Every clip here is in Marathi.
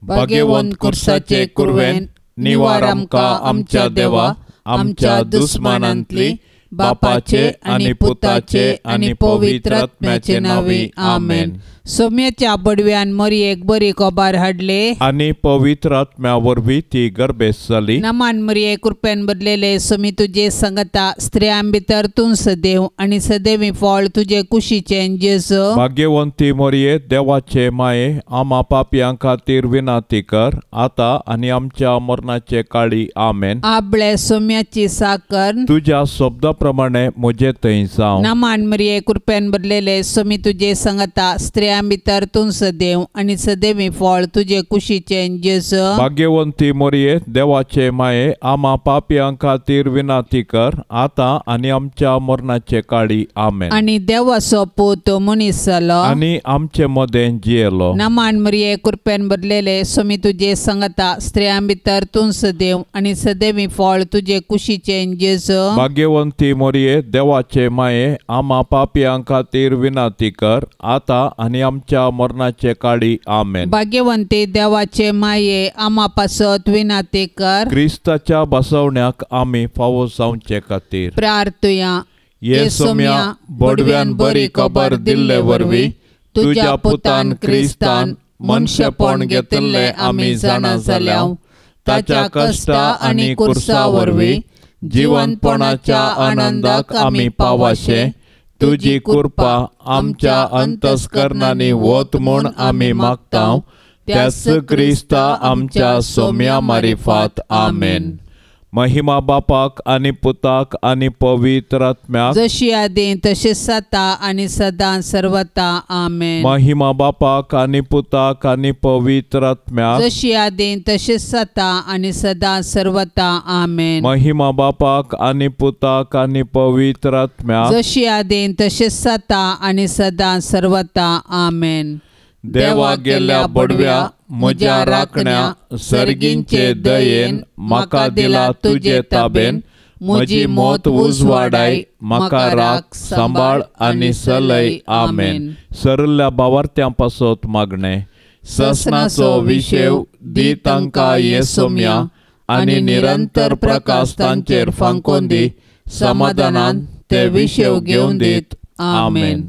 भाग्यवंत कुर्साचे कुरवेन निवार आमकां आमच्या देवा आमच्या दुस्मानांतली बापाचे आणि पुताचे आणि पवित्र आत्म्याचे नावी आमेन। सौम्याच्या बडव्यान मरियेक बरी खबर हाडले आणि पवित्र आत्म्या वरवीं ती गर्भेस जाली। नमान मरिये कृपेन बदलेले समी तुझे संगता स्त्रियां भितर तूं सदैव आणि सदैवी फळ तुझे कुशीचे जेजू। भाग्यवंती मरिये देवाचे माये आम्हा पापयां खातीर विनाती कर आता आणि आमच्या मरणाचे काळी आमेन। आपले सौम्याची साकर तुझ्या शब्दाप्रमाणे म्हजे थंय जावं। नमान मरिये कृपेन बदलेले समी तुझे संगता स्त्रियां भितर तूं सदैव आणि सदैवी फळ तुझे कुशीचे जेजू। भाग्यवंती मरिये देवाचे माये आम्हा पापयां खातीर विनाती कर आता आणि आमच्या मरणाचे काळी आमेन। आणि देवाचो पूत मनीस जालो आणि आमचे मदें जियेलो। नमान मरिये कृपेन बदलेले समी तुझे संगता स्त्रियां भितर तूं सदैव आणि सदैवी फळ तुझे कुशीचे जेजू। भाग्यवंती मरिये देवाचे माये आम्हा पापयां खातीर विनाती कर आता आणि आमच्या मरणाचे काळी आमेन। भाग्यवंती देवाचे माये आम्हा पासत विनाती कर क्रिस्ताच्या बसवण्याक आम्ही फावो जावचे खातीर प्रार्थुया। ये सौम्या बडव्यान बरी खबर दिल्ले वरवीं तुझ्या पुतान क्रिस्तान मनशेपण घेतिल्ले आमी जाणा जाल्याव ताच्या कष्टा आणि कुर्सा वरवीं जिवंतपणाच्या आनंदाक आमी पावाशे तुझी कृपा आमच्या अंतस्करणांनी वत म्हूण आमी मागतांव त्याच क्रिस्ता आमच्या सौम्या मारिफात आमेन। महिमा बापाक आणि पुताक आणि पवित्र आत्म्याक जशी आदी तशीच जाता आणि सदां सर्वता आमेन। महिमा बापाक आणि पुताक आणि पवित्र आत्म्याक जशी आदी तशीच जाता आणि सदां सर्वता आमेन। महिमा बापाक आणि पुताक आणि पवित्र आत्म्याक जशी आदी तशीच जाता आणि सदां सर्वता आमेन। देवा गेल्या बडव्या म्हज्या राखण्या सर्गींचे दयेन म्हाका दिला तुझे ताबेन म्हजी मोत उजवाडाय म्हाका राख सांबाळ आणि सलय आमेन। सरल्या भावार्थ्यां पासत मागणे ससनाचो विशेव दी तांकां ये सौम्या आणि निरंतर प्रकाश तांचेर फांकोन दी समाधानान ते विशेव घेवन दीत आमेन।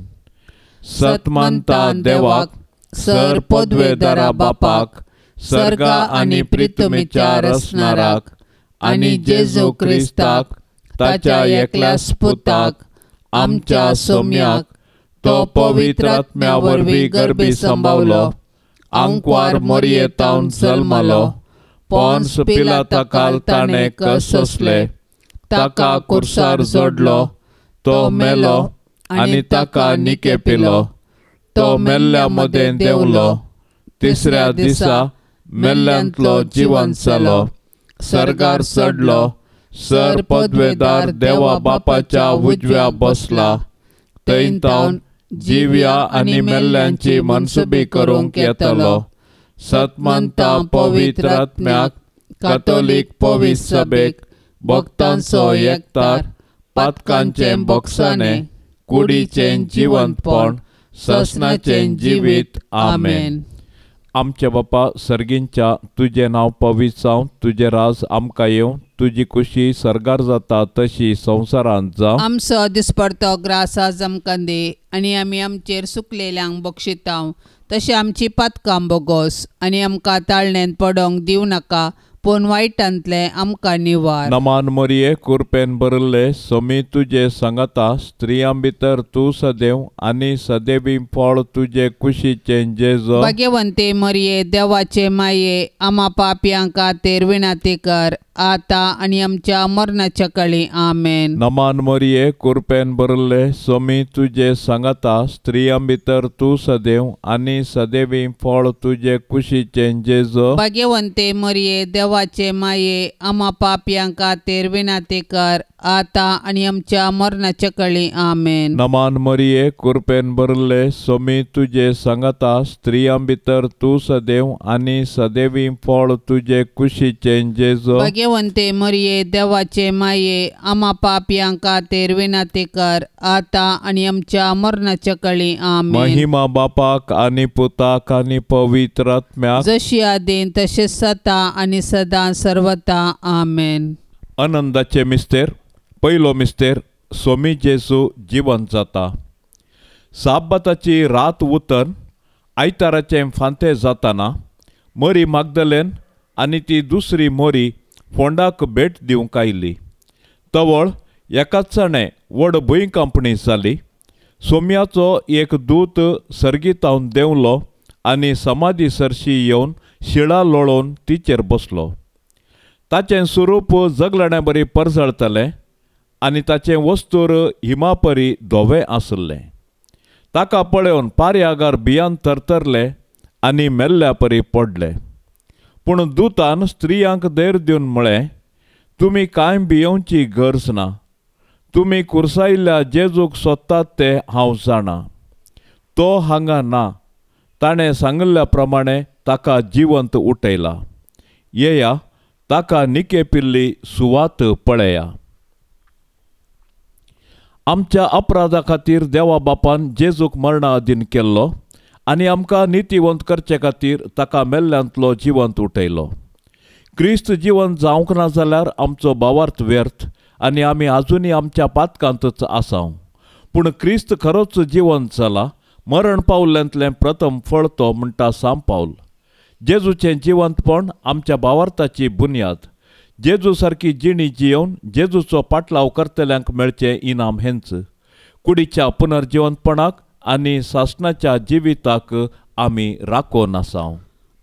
सतमंता देवाक सर पदवेदारा बापाक सर्गा आणि पृथ्वीच्या रचणाराक आणि जेजू क्रिस्ताक ताच्या एकल्याच पुताक आमच्या सौम्याक तो पवित्र आत्म्या वरवीं गर्भी संभावलो आंकवार मरियेतावन जल्मलो पोन्स पिलाताकाल ताणें कस सोंसले ताका कुर्सार जोडलो तो मेलो आणि ताका निके पिलो तो मेल्ल्या मदें देंवलो तिसऱ्या दिसा मेल्ल्यांतलो जिवंत जालो सर्गार चडलो सर पदवेदार देवा बापाच्या उजव्या बसला थंय तावन जिव्या आणि मेल्ल्यांची मनसुबी करूंक येतलो। सतमंता पवित्र आत्म्याक कातोलीक पवित्र सभेक भक्तांचो एकतार पातकांचें बोगसाणे कुडीचें जिवंतपण ससनाचें जिवीत आमेन। आमचे बापा सर्गींच्या तुझे नाव पवित्र जावं तुझे राज आमकां येवं तुझी खुशी सर्गार जाता तशी संवसारांत जावं। आमचो दिसपडतो ग्रास आज आमकां दे आनी आमी आमचेर सुकलेल्यांक बक्षितांव तशें आमची पातकां बोगोस आनी आमकां ताळणेंत पडोंक दिवं नाका पूण वायटांतले आमकां निवार। नमान मरिये कृपेन भरिल्ले समी तुझे संगता स्त्रियां भितर तूं सदैव आनी सदैवी फळ तुझे कुशीचे जेजू। भाग्यवंते मरिये देवाचे माये आम्हा पापयां खातीर विनाती कर आता आणि आमच्या मरणाच्या काळी आमेन। नमान मरिये कृपेन भरिल्ले समी तुझे संगता स्त्रियां भितर तूं सदैव आनी सदैवी फळ तुझे कुशीचे जेजू। भाग्यवंते मरिये देवाचे माये आम्हा पापयां खातीर विनाती कर आता आणि आमच्या मरणाच्या काळी आमेन। नमान मरिये कृपेन भरिल्ले समी तुझे संगता स्त्रियां भितर तूं सदैव आनी सदैवी फळ तुझे कुशीचे जेजू। भाग्यवंते मरिये देवाचे माये आम्हा पापयांक खातीर विनंती कर आता आनी आमच्या मरणाच्या काळी आमेन. महिमा बापाक आनी पुताक आनी पवित्र आत्म्याक जशी आदीन तशेंच सता आनी सदां सर्वता आमेन. आनंदाचे मिस्तेर. पयलो मिस्तेर, सोमी जेजू जिवंत जाता. साब्बाताची रात उतन आयताराचें फांतें जाताना मरी मागदलेन आनी ती दुसरी मोरी फोंडाक भेट दिवंक आयली. तवळ एकाच जाणें व्हड भुंयकांपणी जाली. सोम्याचो एक दूत सर्गीतावन देंवलो आनी समाधी सरशी येवन शिळा लोळोवन तिचेर बसलो. ताचें स्वरूप जगलण्या बरी परजळतलें आनी ताचें वस्तूर हिमापरी धोवें आसलें. ताका पळोवन पारे आगार भियान तरतरले आनी मेल्ल्या परी पडले. पूण दुतान स्त्रियांक धैर्य दिवन म्हळें, तुमी कांय भियोवची गरज ना. तुमी कुर्सायिल्ल्या जेजूक सोदतात ते हांव जाणा. तो हांगा ना. ताणें सांगिल्ल्या प्रमाणें ताका जिवंत उठयला. येया, ताका निकेपिल्ली सुवात पळया. आमच्या अपराधा खातीर देवा बापान जेजूक मरणा अधीन केल्लो आनी आमकां नितीवंत करचे खातीर ताका मेल्ल्यांतलो जिवंत उठयलो. क्रिस्त जिवंत जावंक ना जाल्यार आमचो भावार्थ व्यर्थ आनी आमी आजुनी आमच्या पातकांतच आसांव. पूण क्रिस्त खरोच जिवंत जाला. मरण पावल्ल्यांतलें प्रथम फळ तो म्हणटा सांब पावल. जेजूचें जिवंतपण आमच्या भावार्थाची बुन्याद. जेजू सारकी जिणी जियोवन जेजूचो पाटलाव करतल्यांक मेळचें इनाम हेंच. कुडीच्या पुनर्जिवंतपणाक आनी सासणाच्या जिविताक आमी राखोन आसांव.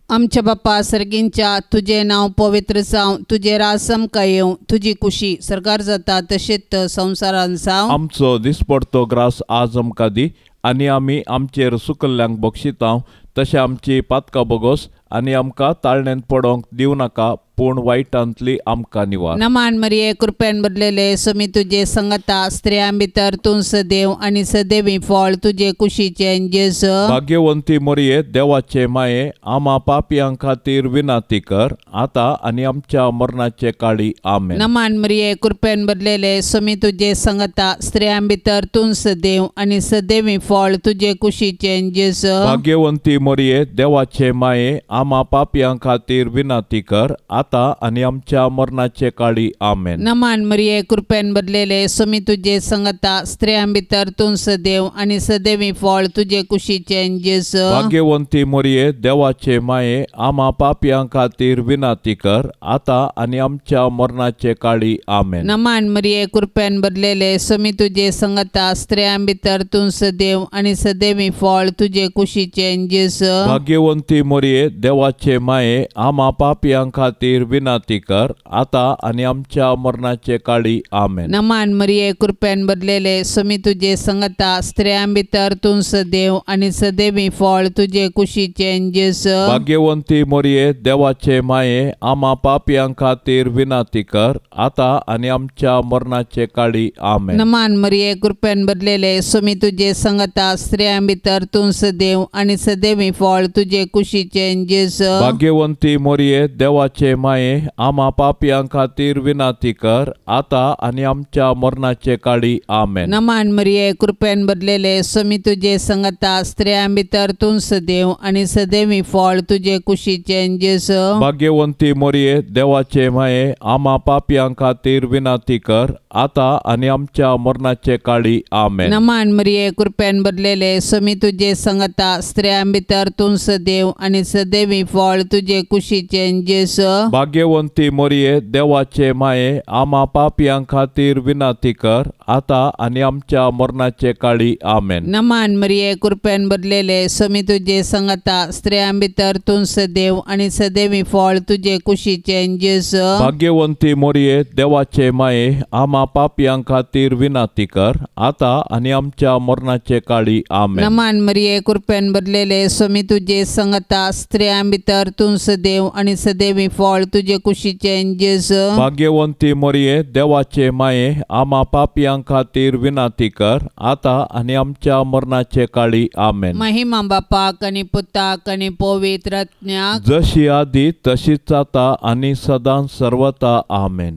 आमच्या बापा सर्गींच्या तुजें नांव पवित्र जावं, तुजें राज आमकां येवं, तुजी कुशी सरकार जाता तशेंच संवसारान जावं. आमचो दिसपडतो ग्रास आज आमकां दी आनी आमी आमचेर सुकल्ल्यांक बक्षितांव तशें आमची पातकां बोगोस आनी आमकां ताळणेंत पडोंक दिवं नाका पूण वायटांतली आमकां निवार. नमान मरिये कृपेन भरलेले सोमी तुजे संगता स्त्रियां भितर तूं सदैव आनी सदैवी फळ तुजे कुशीचें जेजू. भाग्यवंती मरिये देवाचे माये आम्हा पापयां खातीर विनाती कर आता आनी आमच्या मरणाचे काळी आमेन. नमान मरिये कृपेन भरलेले सोमी तुजे संगता स्त्रियां भितर तूं सदैव आनी सदैवी फळ तुजे कुशीचें जेजू. भाग्यवंती मरिये देवाचे माये आम्हा पापयां खातीर विनाती कर आता आनी आमच्या मरणाचे काळी आमेन. नमान मरिये कृपेन भरलेले सोमी तुजे संगता स्त्रियां भितर तूं सदैव आनी सदैवी फळ तुजे कुशीचें जेजू. भाग्यवंती मरिये देवाचे माये आम्हा पापयां खातीर विनाती कर आता आनी आमच्या मरणाचे काळी आमेन. नमान मरिये कृपेन भरलेले सोमी तुजे संगता स्त्रियां भितर तूं सदैव आनी सदैवी फळ तुजे कुशीचें जेजू. भाग्यवंती मरिये देवाचे माये आम्हा पापयां खातीर विनाती कर आता आनी आमच्या मरणाचे काळी आमेन. नमान मरिये कृपेन भरलेले सोमी तुजे संगता स्त्रियां भितर तूं सदैव आनी सदैवी फळ तुजे कुशीचें जेजू. भाग्यवंती मरिये देवाचे माये आम्हा पापयां खातीर विनाती कर आता आनी आमच्या मरणाचे काळी आमेन. नमान मरिये कृपेन भरलेले सोमी तुजे संगता स्त्रियां भितर तूं सदैव आनी सदैवी फळ तुजे कुशीचें जेजू. भाग्यवंती मरिये देवाचे माये आम्हा पापयां खातीर विनाती कर आता आनी आमच्या मरणाचे काळी आमेन. नमान मरिये कृपेन भरलेले सोमी तुजे संगता स्त्रियां भितर तूं सदैव आनी सदैवी फळ तुजे कुशीचें जेजू. भाग्यवंती मरिये देवाचे माये आम्हा पापयां खातीर विनाती कर आता आनी आमच्या मरणाचे काळी आमेन. नमान मरिये कृपेन भरलेले सोमी तुजे संगता स्त्रियां भितर तूं सदैव आनी सदैवी फळ तुजे कुशीचें जेजू. भाग्यवंती मरिये देवाचे माये आम्हा पापयां खातीर विनाती कर आता आनी आमच्या मरणाचे काळी आमेन. नमान मरिये कृपेन भरलेले सोमी तुजे संगता स्त्रियां भितर तूं सदैव आनी सदैवी फळ तुजे कुशीचें जेजू. भाग्यवंती मरिये देवाचे माये आम्हा पापयां खातीर विनाती कर आता आनी आमच्या मरणाचे काळी आमेन. नमान मरिये कृपेन भरलेले स्वामी तुजे संगता स्त्रियां भितर तूं सदैव आनी सदैवी फळ तुजे कुशीचें जेजू. भाग्यवंती मोरये, देवाचे माये, आम्हा पापयां खातीर विनाती कर, आता आनी आमच्या मरणाचे काळी. आमेन. महिमा बापाक आनी पुताक आनी पवित्र आत्म्याक, जशी आदी तशीच आता आनी सदां सर्वता. आमेन.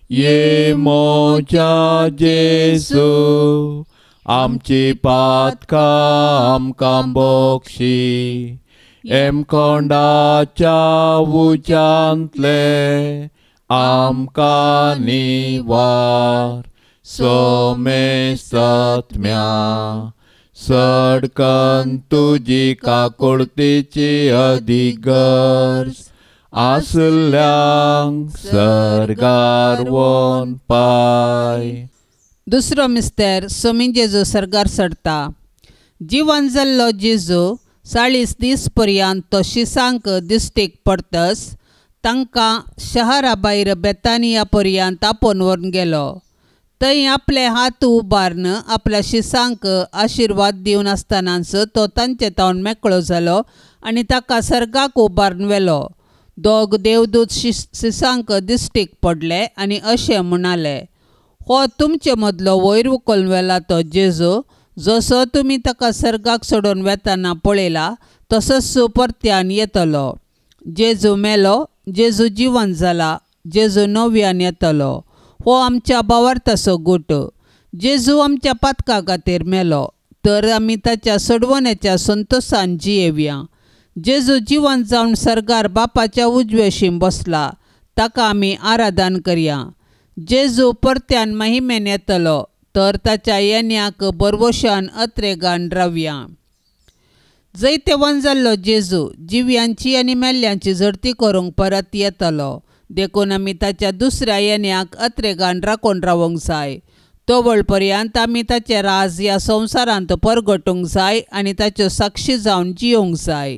ये मोच्या जेजू, आमची पातकां आमकां बोगशी, एमकोंडाच्या उज्यांतले आमकां निवार. सोमेस्तत्म्या सडकन तुजी काकुळतीची अधिगर्ज, आसल्यांक सर्गार वोन पाय. दुसरो मिस्तेर स्वामी जेजू सर्गार सरता. जिवन जाल्लो जेजू 40 दीस पर्यंत तो शिसांक दिश्टीक पडटस तांकां शहरा भायर बेतानिया पर्यंत आपोवन व्हरून गेलो. थंय आपले हात उबारन आपल्या शिसांक आशिर्वाद दिवन आसतनाच तो तांचे तोंड मेकळो जालो आनी ताका सर्गाक उबारून व्हेलो. दोग देवदूत शिसांक दिश्टीक पडले आनी अशें म्हणाले, हो तुमचे मदलो वयर उखलून व्हेला तो जेजू, जसो तुमी ताका सर्गाक सोडून वेतना पळयला तसोच परत्यान येतलो. जेजू मेलो, जेजू जिवन जाला, जेजू नव्यान येतलो. हो आमच्या भावार्थाचो गोट. जेजू आमच्या पातका खातीर मेलो, तर आमी ताच्या सोडवण्याच्या संतोशान जियेवया. जेजू जिवन जावन सर्गार बापाच्या उजवेशीं बसला, ताका आमी आराधन करया. जेजू परत्यान महिमेन येतलो, तर ताच्या येण्याक बरवशान अत्रेगान रावया. जैते वन जाल्लो जेजू जिव्यांची आनी मेल्ल्यांची झडती करूंक परत येतलो. देखून आमी ताच्या दुसऱ्या येण्याक अत्रेगान राखून रावूंक जाय. तोवळ पर्यंत आमी ताचें राज ह्या संवसारांत परगटूंक जाय आनी ताच्यो साक्षी जावन जियोंक जाय.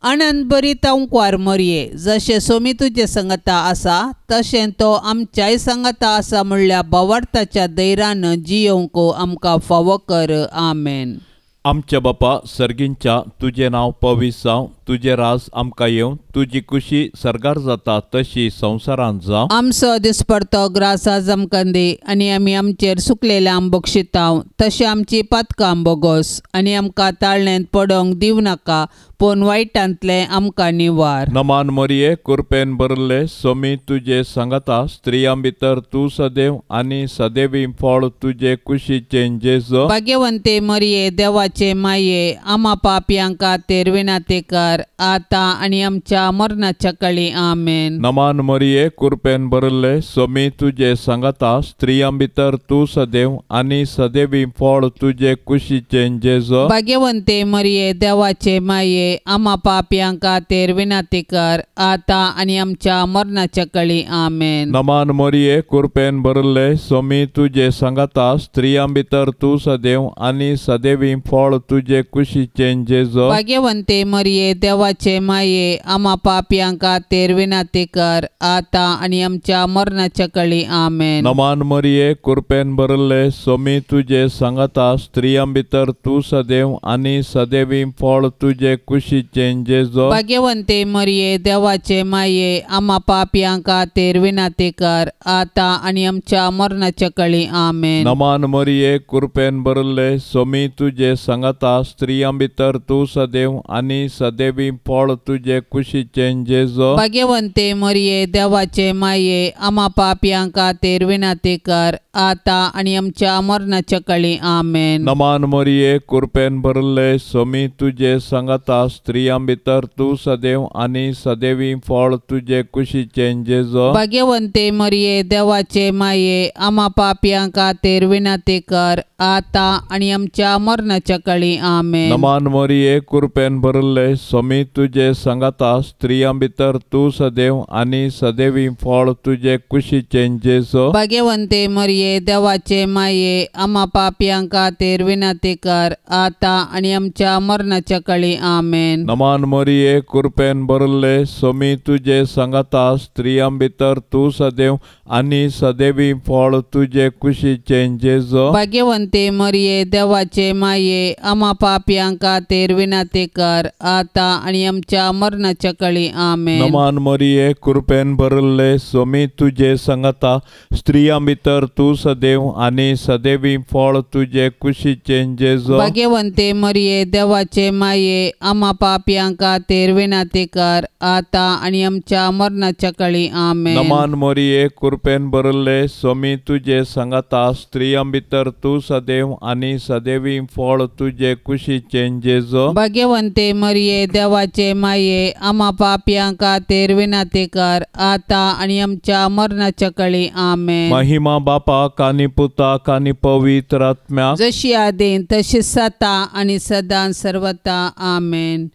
आनंद बरी तांकवार मरये, जशें स्वामी तुजे संगता आसा तशें तो आमच्याय संगता आसा म्हणल्या भावार्थाच्या धैर्यान जियोंक आमकां फावो कर. आमेन. आमच्या बापा सर्गींच्या, तुझे नाव पवित्र जावं, तुझे राज आमकां येवं, तुजी खुशी सर्गार जाता तशी संवसारांत जावं. आमचो दिसपडतो ग्रास आज आमकां दी, आनी आमी आमचेर सुकलेल्या बक्षितांव, तशें आमची पातकां बोगोस, आनी आमकां ताळणेंत पडोंक दिवं नाका, पूण वायटांतले आमकां निवार. नमान मोरये, कृपेन भरले, स्वामी तुजे सांगता स्त्रियां भितर तूं सदैव आनी सदैवी फळ तुजे कुशीचें जेजू. भाग्यवंते मरये, देवाचे माये, आम्हा पापयां खातीर विनाती कर, आता आनी आमच्या मरणाच्या काळी. आमेन. नमान मोरये, कृपेन भरले, स्वामी तुजे सांगता स्त्रियां भितर तूं सदैव आनी सदैवी फळ तुजे कुशीचें जेजू. भाग्यवंते मरये, देवाचे माये, आम्हा पापयां खातीर विनाती कर, आता आनी आमच्या मरणाच्या काळी. आमेन. नमान मोरये, कृपेन भरले, स्वामी तुजे सांगता स्त्रियां भितर तूं सदैव आनी सदैवी फळ तुजे कुशीचें जेजू. भाग्यवंते मरये, देवाचे माये, आम्हा पापयां खातीर विनाती कर, आता आनी आमच्या मरणाच्या काळी. आमेन. नमान मोरये, कृपेन भरले, स्वामी तुजे सांगता स्त्रियां भितर तूं सदैव आनी सदैवी फळ तुजे कुशीचें जेजू. भाग्यवंते मरये, देवाचे माये, आम्हा पापयां खातीर विनाती कर, आता आनी आमच्या मरणाच्या काळी. आमेन. नमान मोरये, कृपेन भरले, स्वामी तुजे सांगता स्त्रियां भितर तूं सदैव आनी सदैवी फळ तुजे कुशीचें जेजू. भाग्यवंते मरये, देवाचे माये, आम्हा पापयां खातीर विनाती कर, आता आनी आमच्या मरणाच्या काळी. आमेन. नमान मोरये, कृपेन भरले, स्वामी तुजे सांगता स्त्रियां भितर तूं सदैव आनी सदैवी फळ तुजे कुशीचें जेजू. भाग्यवंते मरये, देवाचे माये, आम्हा पापयां खातीर विनाती कर, आता आनी आमच्या मरणाच्या काळी. आमेन. नमान मोरये, कृपेन भरले, स्वामी सोमी तुजे संगता स्त्रियां भितर तूं सदैव आनी सदैवी फळ तुजे कुशीचें जेजो. भाग्यवंते मरिये देवाचे माये आम्हा पापियां खातीर विनंती कर आता आनी आमच्या मरणाच्या काळी आमेन. नमान मरिये कृपेन भरले सोमी तुजे संगता स्त्रियां भितर तूं सदैव आनी सदैवी फळ तुजे कुशीचें जेजो. भाग्यवंते मरिये देवाचे माये आम्हा पापियां खातीर विनंती कर आता आनी आमच्या मरणाच्या काळी आमेन. नमान मरिये कृपेन भरले सोमी तुजे संगता स्त्रियां भितर तूं सदैव आनी सदैवी फळ तुजे कुशीचें जेजो. भाग्यवंते मरिये देवाचे माये आम्हा पापियां खातीर विनंती कर आता आनी आमच्या मरणाच्या काळी आमेन. नमान मरिये कृपेन भरले सोमी तुजे संगता स्त्रियां भितर तूं सदैव आनी सदैवी फळ तुजे कुशीचें जेजो. भाग्यवंते मरिये देवाचे माये आम्हा पापियां खातीर विनंती कर आता आनी आमच्या मरणाच्या काळी आमेन. महिमा बापाक आनी पुताक आनी पवित्र आत्म्याक जशी आदीन तशी सता आनी सदां सर्वता आमेन.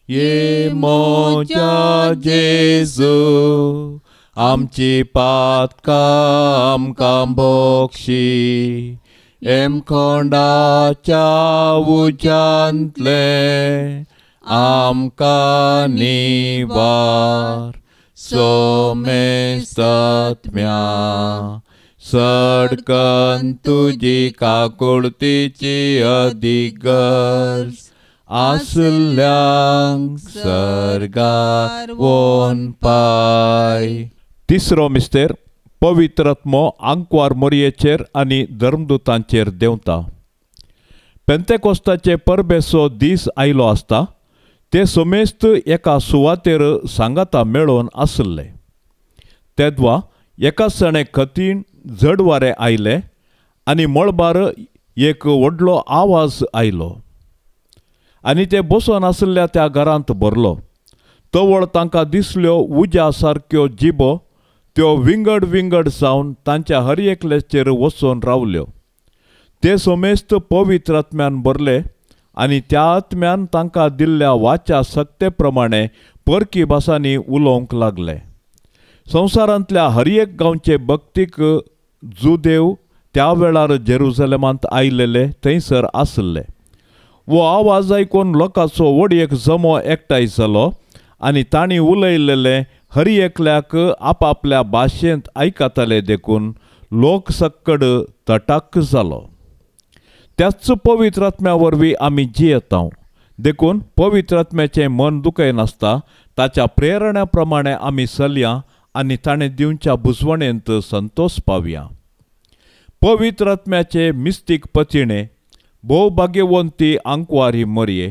ये मोच्या जेजू आमची पातकां आमकां बोक्षी एम खोंडाच्या उज्यांतले आमकां निवार सोमेस्तात्म्या सडकन तुजी काकुळतीची अधिगर्ज आसल्यांक सर्गार वोन पाय. तिसरो मिस्तेर पवित्र आत्मो आंकवार मोरयेचेर आनी धर्मदूतांचेर देंवता. पेंतेकोस्ताचे परबेचो दीस आयलो आसता ते सोमेस्त एका सुवातेर सांगाता मेळोवन आसले. तेदवा एका सणे कठीण जड वारें आयलें आनी मळबार एक व्हडलो आवाज आयलो आनी ते बसून आसल्या त्या घरांत भरलो. तवळ तांकां दिसल्यो उज्या सारक्यो जिबो त्यो विंगड विंगड जावन तांच्या हर एकल्याचेर वचून रावल्यो. ते सोमेस्त पवित्र आत्म्यान भरले आनी त्या आत्म्यान तांकां दिल्ल्या वाच्या सक्ते प्रमाणे परकी भासांनी उलोवंक लागले. संवसारांतल्या हर एक गांवचे भक्तीक जुदेव त्या वेळार जेरुसलेमांत आयलेले थंयसर आसले. वो आवाज आयकून लोकांचो व्हड जमो एकठांय जालो आनी तांणी उलयलेले हर एकल्याक आपापल्या भाशेंत आयकताले देखून लोक सक्कड तटाक जालो. त्याच पवित्र आत्म्या वरवीं आमी जियेता देखून पवित्र आत्म्याचें मन दुखयनासता ताच्या प्रेरणा प्रमाणे आमी चलया आनी ताणें दिवच्या बुजवणेंत संतोश पावया. पवित्र आत्म्याचे मिस्तीक पतिणे भोव भाग्यवंती आंकवारी मरिये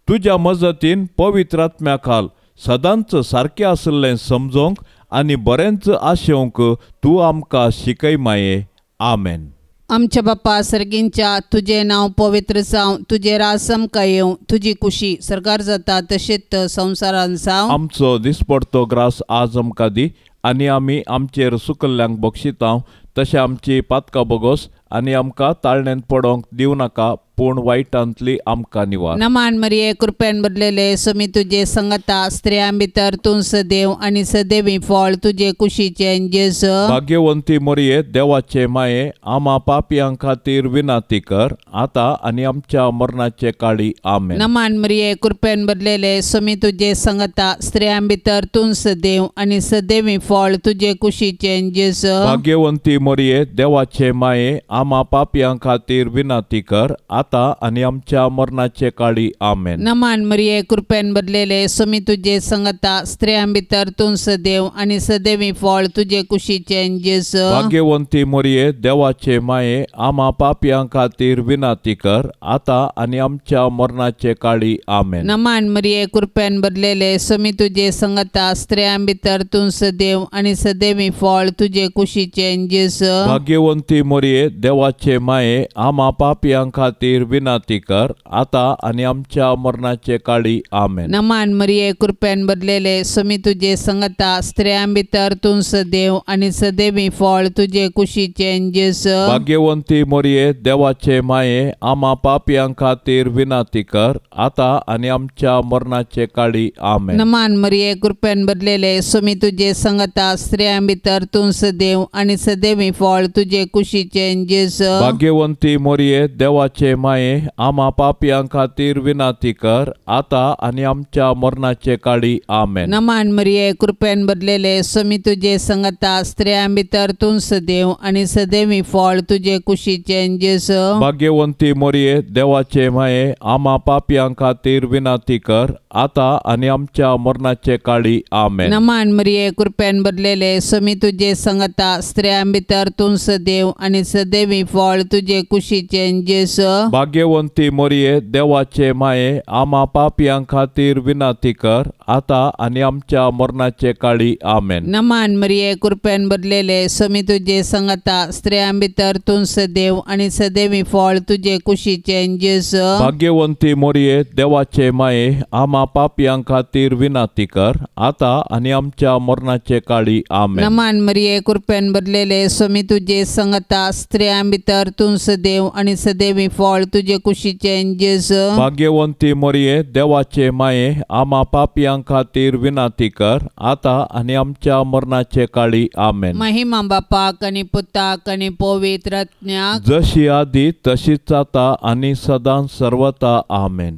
तुज्या मजतीन पवित्र आत्म्या खाल सदांच सारकें आसलें समजोंक आनी बरेंच आशेवंक तूं आमकां शिकय माये. आमेन. आमच्या बाप्पा सर्गींच्या तुझे नाव पवित्र जावं तुझे राज आमकां येवं तुजी कुशी सरकार जाता तशेंच संवसारांत जावं. आमचो दिसपडतो ग्रास आज आमकां दी आनी आमी आमचेर सुकल्ल्यांक बक्षिता तशें आमची पातकां बोगोस आनी आमकां ताळणेंत पडोंक दिवं नाका पूण वायटांतली आमकां निवार. नमान मरिये कृपेन भरलेले सोमी तुजे संगता स्त्रियां भितर तूं सदैव आनी सदैवी फळ तुजे कुशीचें जेजू. भाग्यवंती मरिये देवाचे माये आम्हा पापियां खातीर विनंती कर आता आनी आमच्या मरणाचे काळी आमेन. नमान मरिये कृपेन भरलेले सोमी तुजे संगता स्त्रियां भितर तूं सदैव आनी सदैवी फळ तुजे कुशीचें जेजू. भाग्यवंती मरिये देवाचे माये आम्हा पापियां खातीर विनंती कर आता आनी आमच्या मरणाचे काळी आमेन. नमान मरिये कृपेन भरलेले सोमी तुजे संगता स्त्रियां भितर तूं सदैव आनी सदैवी फळ तुजे कुशीचें जेजू. भाग्यवंती मरिये देवाचे माये आम्हा पापियां खातीर विनंती कर आता आनी आमच्या मरणाचे काळी आमेन. नमान मरिये कृपेन भरलेले सोमी तुजे संगता स्त्रियां भितर तूं सदैव आनी सदैवी फळ तुजे कुशीचें जेजू. भाग्यवंती मरिये देवाचे माये आम्हा पापियां खातीर खातीर विनंती कर, आता आणि आमच्या मरणाचे काळी आमेन. नमान मरिये कृपेन भरलेले स्वामी तुझे संगता स्त्रियां भितर तूं सदैव आणि सदैवी फळ तुझे कुशीचे जेजू. भाग्यवंती मोरये देवाचे माये, आम्हा पापियां खातीर विनंती कर, आता आणि आमच्या मरणाचे काळी आमेन. नमान मरिये कृपेन भरलेले स्वामी तुझे संगता स्त्रियां भितर तूं सदैव आणि सदैवी फळ तुझे कुशीचे जेजू. भाग्यवंती मोरये देवाचे माये, आम्हा पापियां खातीर विनंती कर, आता आणि आमच्या मरणाचे काळी आमेन. नमान मरिये कृपेन भरलेले स्वामी तुझे संगता स्त्रियां भितर तूं सदैव आणि सदैवी फळ तुझे कुशीचे जेजू. भाग्यवंती मोरये देवाचे माये, आम्हा पापियां खातीर विनंती कर, आता आणि आमच्या मरणाचे काळी आमेन. नमान मरिये कृपेन भरलेले स्वामी तुझे संगता स्त्रियां भितर तूं सदैव आणि सदैवी फळ तुझे कुशीचे जेजू. भाग्यवंती मोरये देवाचे माये, आम्हा पापियां खातीर विनंती कर, आता आणि आमच्या मरणाचे काळी आमेन. नमान मरिये कृपेन भरलेले स्वामी तुझे संगता स्त्रियां भितर तूं सदैव आणि सदैवी फळ तुझे कुशीचे जेजू. भाग्यवंती मोरये देवाचे माये, आम्हा पापियां खातीर विनंती कर, आता आणि आमच्या मरणाचे काळी आमेन. नमान मरिये कृपेन भरलेले स्वामी तुझे संगता स्त्रियां भितर तूं सदैव आणि सदैवी फळ तुझे कुशीचे जेजू. भाग्यवंती मोरये देवाचे माये, आम्हा पापियां खातीर विनंती कर, आता आणि आमच्या मरणाचे काळी आमेन. महिमा बापाक आणि पुताक आणि पवित्र आत्म्याक, जशी आधी तशीच आता आणि सदां सर्वता आमेन.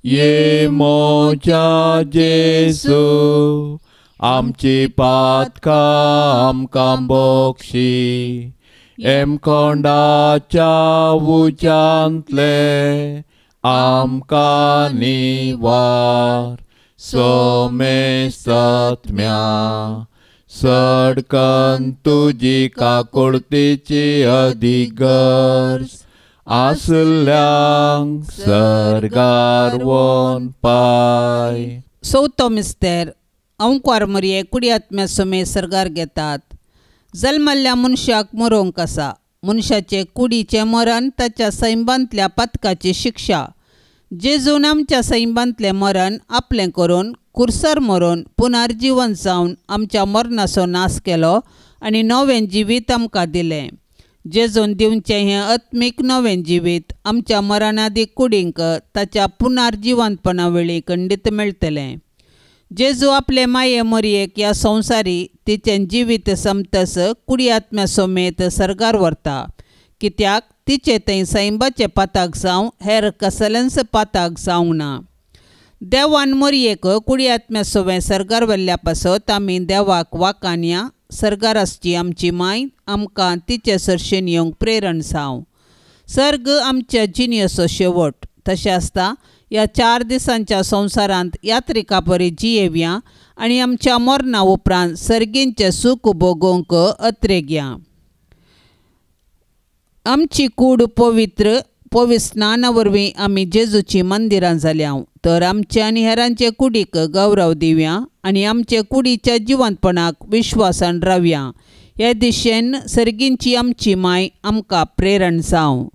ये मोच्या जेसू, आमची पातकां आमकां बोक्षी, एमकोंडाच्या उच्यांतले आमकां निवार. सोमेस्तात्म्या सडकन तुजी काकुळतीची अधिगर्ज, आसल्यांक सर्गार वोन पाय. चवथो मिस्तेर अंकुर मरिये कुडी आत्म्या सोमे सर्गार घेतात. जल्मल्ल्या मनशाक मरोंक आसा. मनशाचे कुडीचे मरण ताच्या सैमांतल्या पातकाची शिक्षा. जेजून आमच्या सैमांतलें मरण आपलें करून कुर्सर मरून पुनर्जीवन जावन आमच्या मरणाचो नाश केलो आनी नवें जिवीत आमकां दिलें. जेजून दिवचें हें आत्मीक नवें जिवीत आमच्या मरणादी कुडींक ताच्या पुनर्जीवनपणा वेळी खंडीत मेळटलें. जेजू आपले माये मरयेक ह्या संवसारी तिचें जिवीत समतस कुडी आत्म्या समेत सर्गार व्हरता. कित्याक तिचे थंय सैमाचे पाताक जावं हेर कसलेंच पाताक जावंक ना. देवान मरयेक कुडी आत्म्या सवें सर्गार व्हेल्ल्या पासत आमी देवाक वाकान या सर्गाराची आमची माय आमकां तिचे सर्शेन येवंक प्रेरण जावं. सर्ग आमच्या जिणेचो शेवट. तशें आसता ह्या 4 दिसांच्या संवसारांत यात्रिका परी जियेवया आनी आमच्या मरणा उपरांत सर्गींचें सूख भोगोवंक अत्रेक या. आमची कूड पवित्र स्नाना वरवीं आमी जेजूची मंदिरां जाल्या. तर आमच्या आनी हेरांचे कुडीक गौरव दिवया आनी आमचे कुडीच्या जिवंतपणाक विश्वासान रावया. हे दिशेन सर्गींची आमची माय आमकां प्रेरण जावं.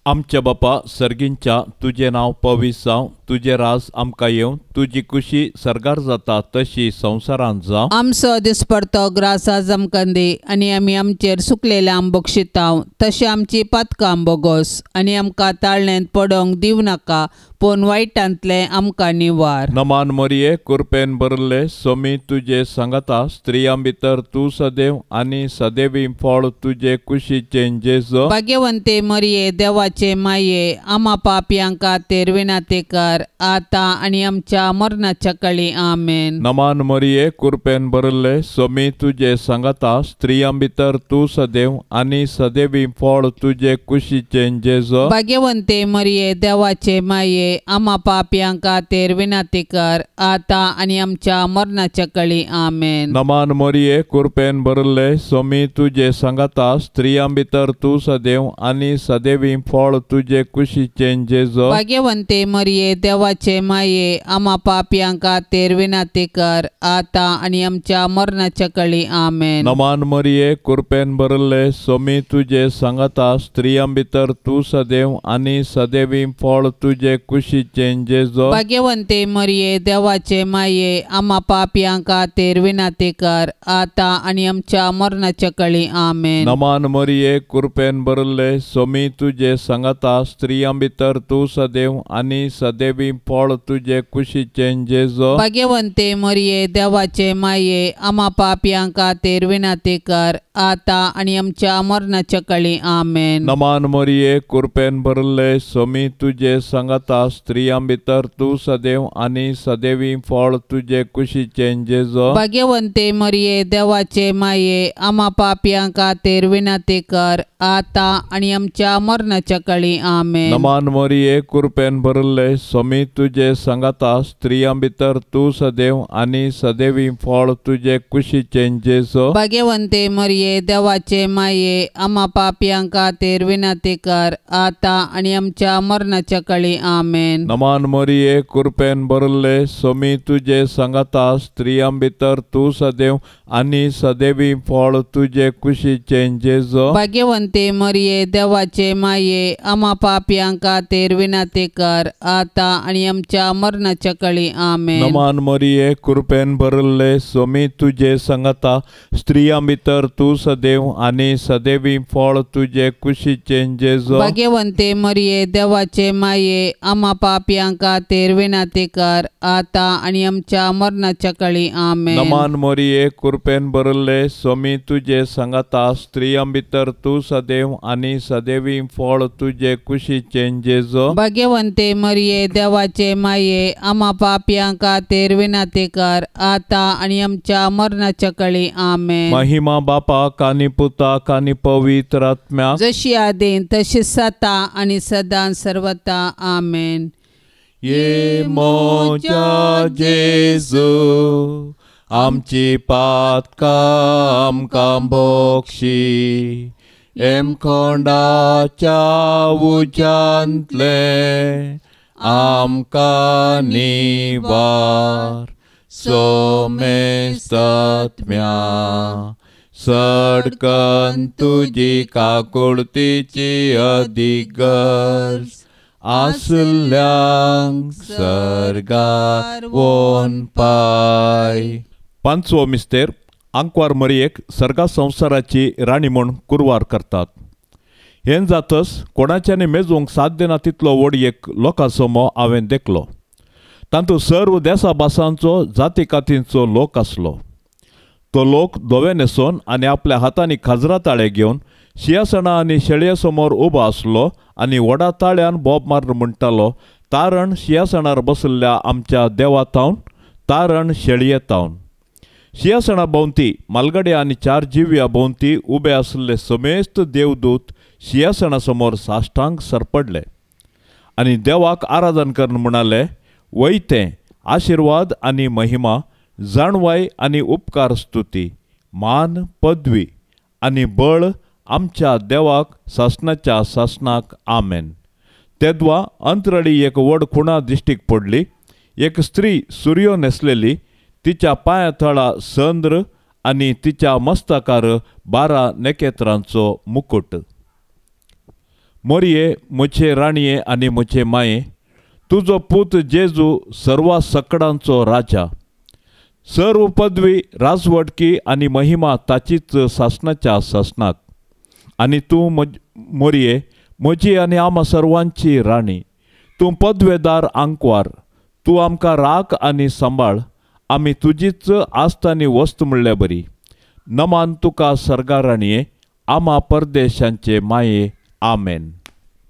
आमच्या बापा सर्गींच्या तुझे नाव पवित्र जावं. तुझे राज आमकां येवं. तुजी खुशी सर्गार जाता तशी संवसारांत जावं. आमचो दिसपडतो ग्रास आज आमकां दी आनी आमी आमचेर सुकलेल्यांक बक्षितांव. तशें आमची पातकां बोगोस आनी आमकां ताळणेंत पडोवंक दिवं नाका, पूण वायटांतले आमकां निवार. नमान मरिये कृपेन भरले सोमी तुजे सांगता स्त्रियां भितर तूं सदैव आनी सदैवी फळ तुजे कुशीचे जेजू. भाग्यवंते मरिये देवाचे माये, आम्हा पापयांक खातीर विनंती कर, आता आनी आमच्या मरणाच्या काळी आमेन. नमान मरिये कृपेन भरले सोमी तुजे सांगता स्त्रियां भितर तूं सदैव आनी सदैवी फळ तुजे कुशीचे जेजू. भाग्यवंते मरिये देवाचे माये, आम्हा पापयांक खातीर विनंती कर, आता आनी आमच्या मरणाच्या काळी आमेन. नमान मरिये कृपेन भरले सोमी तुजे सांगता स्त्रियां भितर तूं सदैव आनी सदैवी फळ तुजे कुशीचे जेजू. भाग्यवंते मरिये देवाचे माये आम्हा पापियांका तेरविनाते कर आता आणि आमच्या मरणाच्या कळी आमेन. नमान मरिये कृपेन भरले स्वामी तुझे सांगता स्त्रियां भितर तू सदैव आणि सदैवी फळ तुझे कुशीचे जेजो. भाग्यवंते मरिये देवाचे माये आम्हा पापियांका तेरविनाते कर आता आणि आमच्या मरणाच्या कळी आमेन. नमान मरिये कृपेन भरले स्वामी तुझे सांगता स्त्रियां भितर तू सदैव आणि सदैवी फळ तुझे कुशीचे जेजो. भाग्यवंते मरिये देवाचे माये आम्हा पापियांका तेरविनाते कर आता आणि आमच्या मरणाच्या कळी आमेन. नमान मरिये कृपेन भरले स्वामी तुझे सांगता स्त्रियां भितर तू सदैव आणि सदैवी फळ तुझे कुशीचे जेजो. भाग्यवंते मरिये देवाचे माये आम्हा पापियांका तेरविनाते कर आता आणि आमच्या मरणाच्या कळी आमेन. नमान मरिये कृपेन भरले स्वामी तुझे सांगता स्त्रियां भितर तू सदैव आणि सदैवी फळ तुझे कुशीचे जेजो. भाग्यवंते मरिये देवाचे माये आम्हा पापियांका तेरविनाते कर आता आणि आमच्या मरणाच्या कळी आमेन. नमान मरिये कृपेन भरले स्वामी तुझे सांगता स्त्रियां भितर तू सदैव आणि सदैवी फळ तुझे कुशीचे जेजो. भाग्यवंते मरिये देवाचे माये आम्हा पापियांका तेरविनाते कर आता आणि आमच्या मरणाच्या कळी आमेन. नमान मरिये कृपेन भरले स्वामी तुझे सांगता स्त्रियां भितर तू सदैव आणि सदैवी फळ तुझे कुशीचे जेजो. भाग्यवंते मरिये देवाचे माये आम्हा पापियांका तेरविनाते कर आता आणि आमच्या मरणाच्या कळी आमेन. नमान मरिये कृपेन भरले स्वामी तुझे सांगता स्त्रियां भितर तू सदैव आणि सदैवी फळ तुझे कुशीचे जेजो. भाग्यवंते मरिये देवाचे माये आम्हा पापियांका तेरविनाते कर आता आणि आमच्या मरणाच्या कळी आमेन. महिमा बापाक आणि पुताक आणि पवित्र आत्म्याक जशी आदीन तशी सता आणि सदां सर्वता आमेन. ये मोच्या जेजू आमची पातकां आमकां बोक्षी एम खोंडाच्या उज्यांतले आमकां निवार सोमेस्तत्म्या सडकन तुजी काकुळतीची अधिगर्ज आसल्यांक सर्गार वोन पाय. पांचवो मिस्तेर आंकवार मरियेक सर्गा संवसाराची राणी म्हूण कुरवार करतात. हें जातच कोणाच्यानी मेजूंक साध्य ना तितलो व्हड एक लोकांसमो हांवें देखलो. तातूंत सर्व देसा भासांचो जाती कातींचो लोक आसलो. तो लोक धोवे न्हेसोन आनी आपल्या हातांनी खाजरां ताळे घेवन सिंहासनां आनी शेळये समोर उबो आसलो आनी व्हडा ताळ्यान बोब मार म्हणटालो, तारण सिंहासनार बसल्ल्या आमच्या देवा तावन, तारण शेळये तावन. सिंहासना भोंवती मालगड्या आनी चार जिव्या भोंवती उबे आसले समेस्त देवदूत सिंहासना समोर साश्टांग सरपडले आनी देवाक आराधन करन म्हणाले, वैतें आशिर्वाद आनी महिमा, जाणवाय आनी उपकार स्तुती, मान पदवी आनी बळ आमच्या देवाक सासणाच्या सासणाक आमेन. तेदवा अंतरळी एक व्हड खुणा दिश्टीक पडली. एक स्त्री सूर्यो न्हेसलेली, तिच्या पांया थळा संद्र आनी तिच्या मस्तकार 12 नखेत्रांचो मुकुट. मोरये म्हजे राणये आनी म्हजे माये, तुजो पूत जेजू सर्वा सकडांचो राजा. सर्व पदवी, राजवडकी आनी महिमा ताचीच सासणाच्या सासणाक. आनी तूं मोरये म्हजी आनी आम्हा सर्वांची राणी. तूं पदवेदार आंकवार, तूं आमकां राख आनी सांबाळ. आमी तुजीच आस्त आनी वस्त म्हणले बरी. नमान तुका सर्गा राणये, आम्हा परदेशांचे माये. आमेन.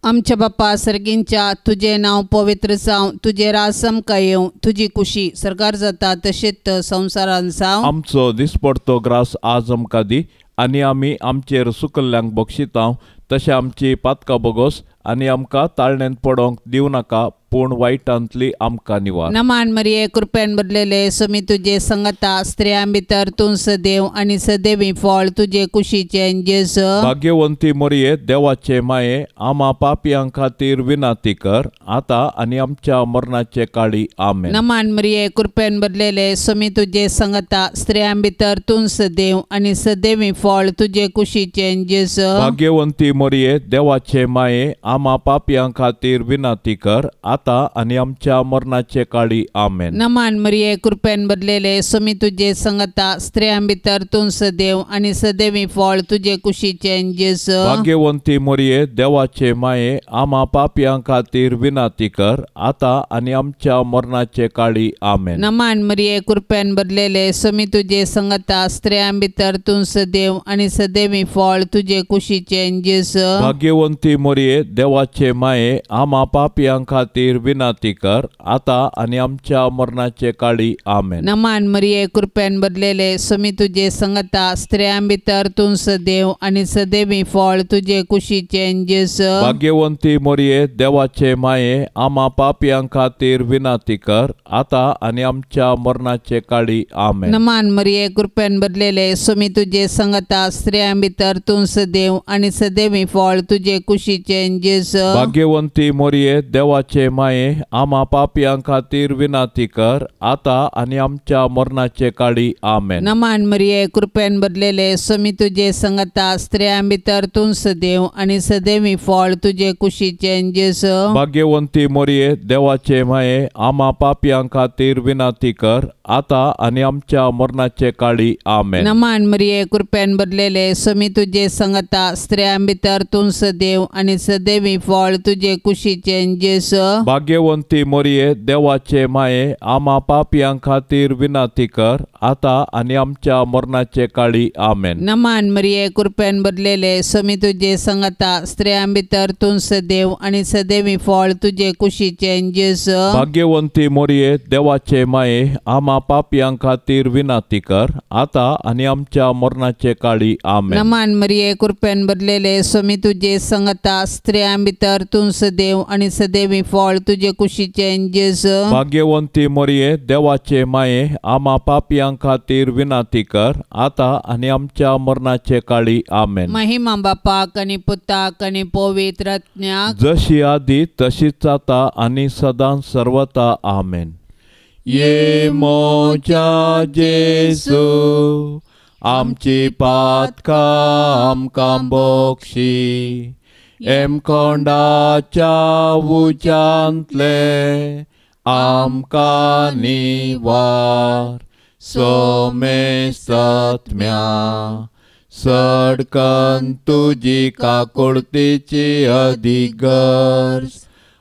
आमच्या बाप्पा सर्गींच्या, तुझे नाव पवित्र जावं, तुझे राज समका येवं, तुझी कुशी सरकार जाता तशेंच संवसारान जावं. आमचो दिसपडतो ग्रास आज आमकां दी आनी आमी आमचेर सुकल्ल्यांक बक्षितांव. तशें आमची पातकां बोगोस आनी आमकां ताळण्यांत पडोंक दिवं नाका, पूण वायटांतली आमकां निवार. नमान मरिये कृपेन भरलेले समी तुजे संगता स्त्रियां भितर तूं सदैव आनी सदैवी फळ तुजे कुशीचे जेस. भाग्यवंती मरिये देवाचे माये, आमा पापियां खातीर विनाती कर, आतां आनी आमच्या मरणाचे काळी. आमेन. नमान मरिये कृपेन भरलेले समी तुजे संगता स्त्रियां भितर तूं सदैव आनी सदैवी फळ तुजे कुशीचे जेस. भाग्यवंती मरिये देवाचे माये, आमा पापियां खातीर विनाती कर, आतां आनी आमच्या मरणाचे काळी. आमेन. नमान मरिये कृपेन भरलेले समी तुजे संगता स्त्रियां भितर तूं सदैव आनी सदैवी फळ तुजे कुशीचे जेस. भाग्यवंती मरिये देवाचे माये, आमा पापियां खातीर विनाती कर, आतां आनी आमच्या मरणाचे काळी. आमेन. नमान मरिये कृपेन भरलेले समी तुजे संगता स्त्रियां भितर तूं सदैव आनी सदैवी फळ तुजे कुशीचे जेस. भाग्यवंती मरिये देवाचे माये, आमा पापियां खातीर विनाती कर, आतां आनी आमच्या मरणाचे काळी. आमेन. नमान मरिये कृपेन भरलेले समी तुजे संगता स्त्रियां भितर तूं सदैव आनी सदैवी फळ तुजे कुशीचे जेस. भाग्यवंती मरिये देवाचे माये, आमा पापियां खातीर विनाती कर, आतां आनी आमच्या मरणाचे काळी. आमेन. नमान मरिये कृपेन भरलेले समी तुजे संगता स्त्रियां भितर तूं सदैव आनी सदैवी फळ तुजे कुशीचे जेस. भाग्यवंती मरिये देवाचे माये, आमा पापियां खातीर विनाती कर, आतां आनी आमच्या मरणाचे काळी. आमेन. नमान मरिये कृपेन भरलेले समी तुजे संगता स्त्रियां भितर तूं सदैव आनी सदैवी फळ तुजे कुशीचे जेस. भाग्यवंती मरिये देवाचे माये, आमा पापियां खातीर विनाती कर, आतां आनी आमच्या मरणाचे काळी. आमेन. नमान मरिये कृपेन भरलेले समी तुजे संगता स्त्रियां भितर तूं सदैव आनी सदैवी फळ तुजे कुशीचे जेस. भाग्यवंती मरिये देवाचे माये, आमा पापियां खातीर विनाती कर, आतां आनी आमच्या मरणाचे काळी. आमेन. नमान मरिये कृपेन भरलेले समी तुजे संगता स्त्रियां भितर तूं सदैव आनी सदैवी फळ तुजे कुशीचे जेस. भाग्यवंती मरिये देवाचे माये, आमा पापियां खातीर विनाती कर, आतां आनी आमच्या मरणाचे काळी. आमेन. नमान मरिये कृपेन भरलेले समी तुजे संगता स्त्रियां भितर तूं सदैव आनी सदैवी फळ तुजे कुशीचे जेस. भाग्यवंती मरिये देवाचे माये, आमा पापियां खातीर विनाती कर, आतां आनी आमच्या मरणाचे काळी. आमेन. महिमा बापाक आनी पुताक आनी पवित्र आत्म्याक, जशी आदी तशीच आता आनी सदां सर्वता. आमेन. ये मोच्या जेसू, आमची पातकां आमकां बोगशी, एमकोंडाच्या उच्यांतले आमकां निवार. सोमेस्तत्म्या सडकन तुजी काकुळतीची अधिगर्ज,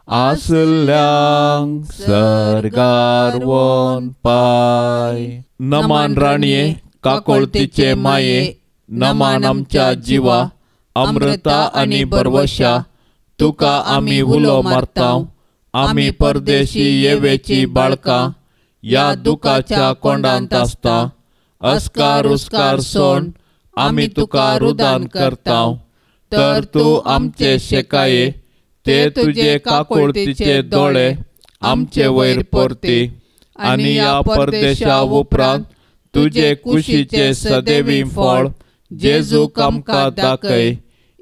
आसल्यांक सरगार वोन पाय. नमान राणये काकुळतीचे माये, नमान आमच्या जिवा, अमृता आनी बरवशा, तुका आमी उलो मारतांव. आमी परदेशी येवेची बाळकां या दुखाच्या कोंडांत आसता. अस्कार उस्कार सोड आमी तुका रुदान करतांव. तर तूं आमचे शेकाये, ते तुजे काकुळतीचे दोळे आमचे वयर परती. आनी या परदेशा उपरांत तुजे कुशीचे सदैवी फळ जेजूक आमकां दाखय.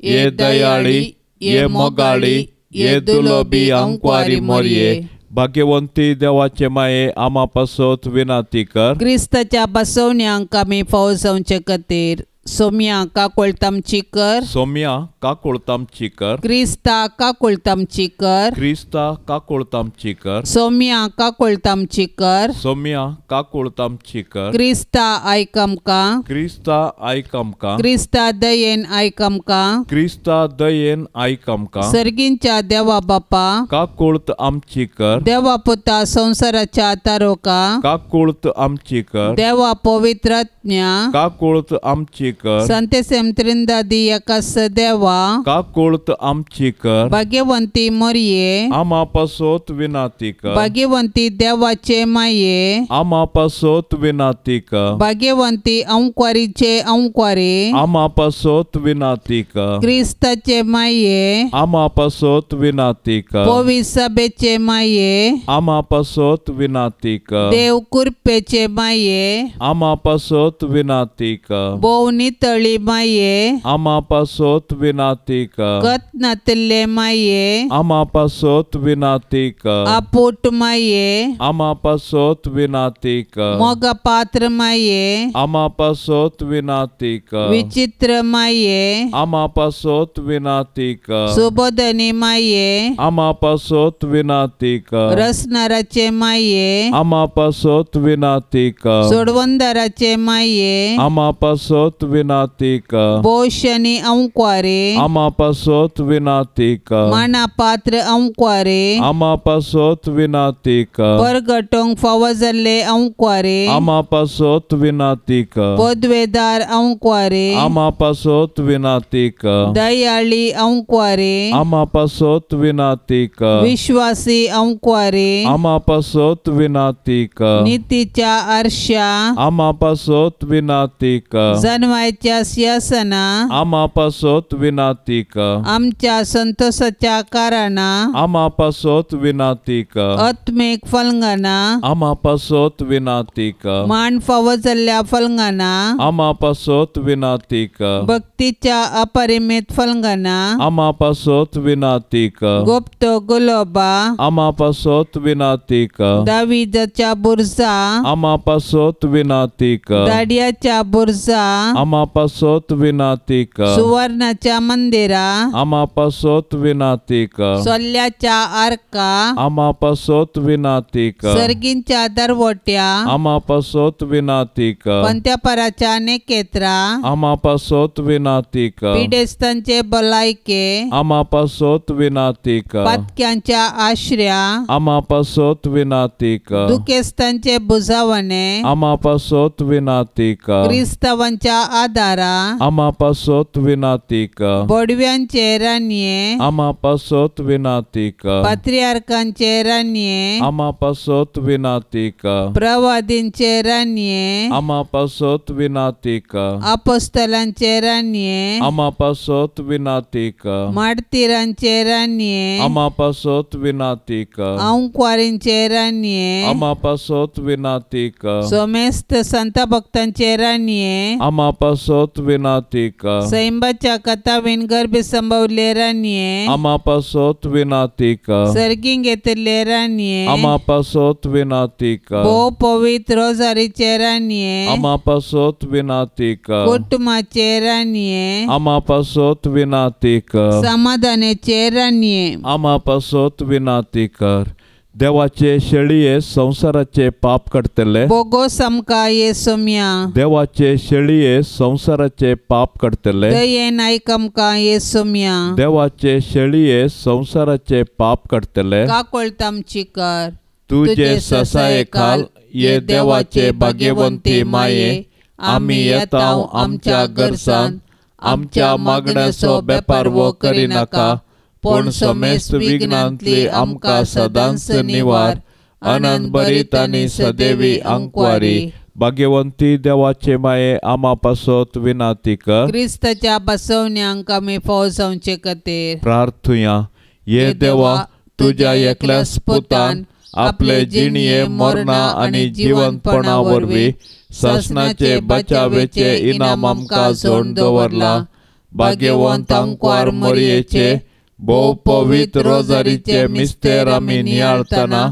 ये दयाळी, ये मोगाळी, ये दुलोबी अंकवारी मोरये. भाग्यवंती देवाचे माये, आमा पासत विनाती कर. क्रिस्ताच्या बसवण्यांक आमी फावो जावचे खातीर सोम्या काकुळतामची कर. सोम्या काकुळतामची कर. क्रिस्ता काकुळतामची कर. क्रिस्ता काकुळतामची कर. सोम्या काकुळतामची कर. सोम्या काकुळतामची कर. क्रिस्ता आयक आमकां. क्रिस्ता आयक आमकां. क्रिस्ता दयेन आयक आमकां. क्रिस्ता दयेन आयक आमकां. सर्गींच्या देवा बापा काकुळत आमची कर. देवा पुता संवसाराच्या तारोका काकुळत आमची कर. देवा पवित्र आत्म्या काकुळत आमची कर संते सेमत्रिंदादी एकास देवा काकुळत आमची कर भाग्यवंती मोरये आमापासोत विनाती कर भाग्यवंती देवाचे माये आमापासोत विनाती कर भाग्यवंती अंक्वारीचे अंक्वारी आमापासोत विनाती कर क्रिस्ताचे माये आमापासोत विनाती कर पवी सभेचे माये आमापासोत विनाती कर देव कुरपेचे माये आमापासोत विनाती कर बोवनी तळी माये आमापासोत विनाती कर कत नातले माये आमापासोत विनाती कर आपूट माये आमापासोत विनाती कर मोग पात्र माये आमापासोत विनाती कर विचित्र माये आमापासोत विनाती कर सुबोधनी माये आमापासोत विनाती कर रसनाराचे माये आमापासोत विनाती कर सोडवंदाराचे माये आमापासोत विनाती कर बोशनी अंक्वारे आमापासोत विनाती कर माना पात्र अंक्वारे आमापासोत विनाती कर परगटोंग फवजले अंक्वारे आमापासोत विनाती कर पदवेदार अंक्वारे आमापासोत विनाती कर दयाळी अंक्वारे आमापासोत विनाती कर विश्वासी अंक्वारे आमापासोत विनाती कर नीतीच्या आरशा आमापासोत विनाती कर जन्माच्या सिंहासना आमापासोत विनाती कर आमच्या संतोषाच्या कारणा आमापासोत विनाती कर आत्मिक फलंगाना आमापासोत विनाती कर मान फवजल्या फलंगाना आमापासोत विनाती कर भक्तीच्या अपरिमित फलंगाना आमापासोत विनाती कर गुप्त गुलोबा आमापासोत विनाती कर दाविदाच्या बुरजा आमापासोत विनाती कर दाडियाच्या बुरजा आमापासोत विनाती कर सुवर्णाच्या मंदिरा आमापासोत विनाती कर सोल्याच्या आर्का आमापासोत विनाती कर सर्गींच्या दरवट्या आमापासोत विनाती कर पंत्यापराच्या नेकेत्रा आमापासोत विनाती कर पिडेस्तांचे बलायके आमापासोत विनाती कर पातक्यांच्या आश्रया आमापासोत विनाती कर दुखेस्तांचे बुजावणे आमापासोत विनाती कर क्रिस्तवांच्या आदारा आमापासोत विनाती कर बोडव्यांचे रान्ये आमापासोत विनाती कर पात्रियार्कांचे रान्ये आमापासोत विनाती कर प्रवादींचे रान्ये आमापासोत विनाती कर अपोस्तलांचे रान्ये आमापासोत विनाती कर माडतीरांचे रान्ये आमापासोत विनाती कर अंक्वारींचे रान्ये आमापासोत विनाती कर सोमेस्त संत भक्तांचे रान्ये आमापासोत विनाती कर सैंबाच्या कथावीन गर्भ संभवले रान्ये आमापासोत विनाती कर सर्गीं घेतले रान्ये आमापासोत विनाती कर भोव पवित्र रोजारीचे रान्ये आमापासोत विनाती कर कुटुंबाचे रान्ये आमापासोत विनाती कर समाधानाचे रान्ये आमापासोत विनाती कर देवाचे शेळये संसाराचे पाप करतले बोगो समका ये सोम्या देवाचे शेळये संसाराचे पाप करतले दये नायकमका ये सोम्या देवाचे शेळये संसाराचे पाप करतले का कोळतामची कर तुझे ससाये खाल ये देवाचे भाग्यवंती माये आम्ही येताव आमच्या गरसान आमच्या मागण्याचो बेपार वो करिनाका पण समेस्त विघ्नांतली आमकां सदांच निवार अनंत बरीत आनी सदैवी अंक्वारी भाग्यवंती देवाचे माये आमापासोत विनाती कर क्रिस्ताच्या बसवण्यांक आमी फावो जावचे खातीर प्रार्थुया ये देवा तुझ्या एकल्याच पुतान आपले जिणये मरणा आनी जिवंतपणा वरवीं ससनाचे बचावेचे इनाम आमकां जोड दवरला भाग्यवंत अंक्वार मरयेचे भोव पवित्र रोजारीचे मिस्तेर आमी नियाळतना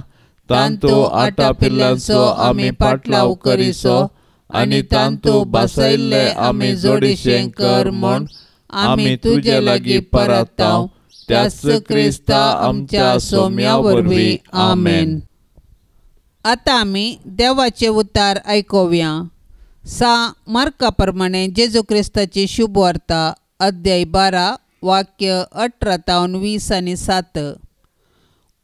तांतू आटा पिल्लांचो आमी पाटलाव करिसो आनी तांतू बसयल्ले आमी जोडिशें कर म्हूण आमी तुजे लागीं परताव त्याच क्रिस्ता आमच्या सोम्या वरवीं आमेन. आतां आमी देवाचे उतार आयकुया. मार्का प्रमाणे जेजू क्रिस्ताची शुभ वार्ता अध्याय 12 वाक्य 18 ते 20 आनी 7.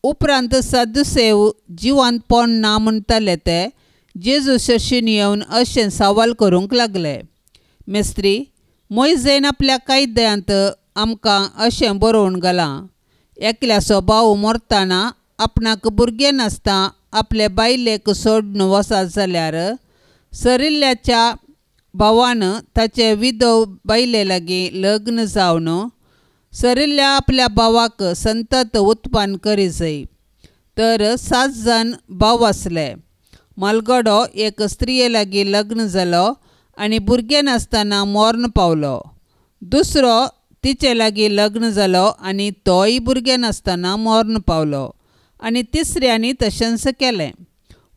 उपरांत सदुसेव जिवांत पोन ना म्हणटाले ते जेजू शशीन येवन अशें सवाल करूंक लागले. मेस्त्री, मोइजेन आपल्या कायद्यांत आमकां अशें बरोवन घालां, एकल्याचो भाव मरतना आपणाक भुरगें नासता आपले बायलेक सोडून वचत जाल्यार सरिल्ल्याच्या भावान ताचे विधव बायले लागीं लग्न जावन सरिल्ल्या आपल्या भावाक संतत उत्पन्न करी जाय. तर 7 जण भाव आसले. मालगडो एक स्त्रिये लागीं लग्न जालो आनी भुरगें नासतना मरण पावलो. दुसरो तिचे लागीं लग्न जालो आनी तोय भुरगें नासतना मरण पावलो. आनी तिसऱ्यांनी तशेंच केलें.